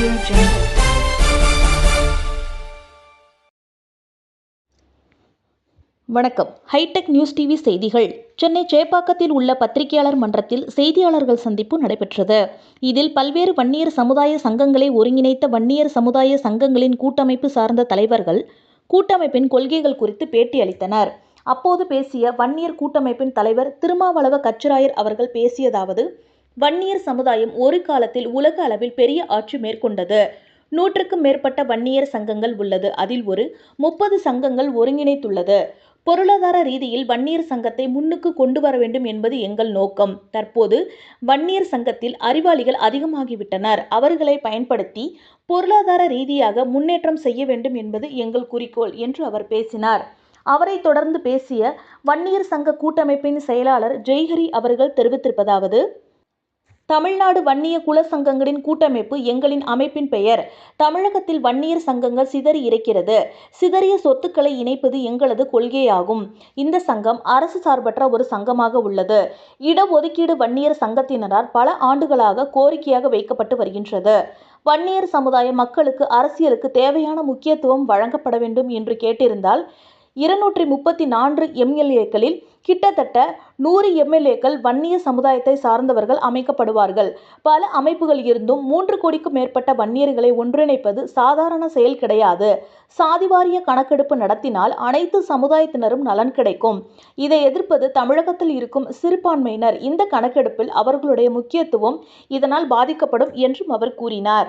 Audio Jungle. வணக்கம். Hitech news TV செய்திகள். சென்னை சேப்பாக்கத்தில் உள்ள பத்திரிகையாளர் மன்றத்தில் செய்தியாளர்கள் சந்திப்பு நடைபெற்றது. இதில் பல்வேறு வன்னியர் சமுதாய சங்கங்களை ஒருங்கிணைத்த வன்னியர் சமுதாய சங்கங்களின் கூட்டமைப்பு சார்ந்த தலைவர்கள் கூட்டமைப்பின் கொள்கைகள் குறித்து பேட்டி அளித்தனர். அப்போது பேசிய வன்னியர் கூட்டமைப்பின் தலைவர் திருமாவளவ கச்சிராயர் அவர்கள் பேசியதாவது: வன்னியர் சமுதாயம் ஒரு காலத்தில் உலக அளவில் பெரிய ஆட்சி மேற்கொண்டது. 100க்கும் மேற்பட்ட வன்னியர் சங்கங்கள் உள்ளது. அதில் ஒரு 30 சங்கங்கள் ஒருங்கிணைத்துள்ளது. பொருளாதார ரீதியில் வன்னியர் சங்கத்தை முன்னுக்கு கொண்டு வர வேண்டும் என்பது எங்கள் நோக்கம். தற்போது வன்னியர் சங்கத்தில் அறிவாளிகள் அதிகமாகிவிட்டனர். அவர்களை பயன்படுத்தி பொருளாதார ரீதியாக முன்னேற்றம் செய்ய வேண்டும் என்பது எங்கள் குறிக்கோள் என்று அவர் பேசினார். அவரை தொடர்ந்து பேசிய வன்னியர் சங்க கூட்டமைப்பின் செயலாளர் ஜெய்ஹரி அவர்கள் தெரிவித்திருப்பதாவது: தமிழ்நாடு வன்னிய குல சங்கங்களின் கூட்டமைப்பு எங்களின் அமைப்பின் பெயர். தமிழகத்தில் வன்னியர் சங்கங்கள் சிதறி இருக்கிறது. சிதறிய சொத்துக்களை இணைப்பது எங்களது கொள்கையாகும். இந்த சங்கம் அரசு சார்பற்ற ஒரு சங்கமாக உள்ளது. இடஒதுக்கீடு வன்னியர் சங்கத்தினரால் பல ஆண்டுகளாக கோரிக்கையாக வைக்கப்பட்டு வருகின்றது. வன்னியர் சமுதாய மக்களுக்கு அரசியலுக்கு தேவையான முக்கியத்துவம் வழங்கப்பட வேண்டும் என்று கேட்டிருந்தால் 234 எம்எல்ஏக்களில் கிட்டத்தட்ட 100 எம்எல்ஏக்கள் வன்னிய சமுதாயத்தை சார்ந்தவர்கள் அமைக்கப்படுவார்கள். பல அமைப்புகள் இருந்தும் 3 கோடிக்கும் மேற்பட்ட வன்னியர்களை ஒன்றிணைப்பது சாதாரண செயல் கிடையாது. சாதிவாரிய கணக்கெடுப்பு நடத்தினால் அனைத்து சமுதாயத்தினரும் நலன் கிடைக்கும். இதை எதிர்ப்பது தமிழகத்தில் இருக்கும் சிறுபான்மையினர். இந்த கணக்கெடுப்பில் அவர்களுடைய முக்கியத்துவம் இதனால் பாதிக்கப்படும் என்றும் அவர் கூறினார்.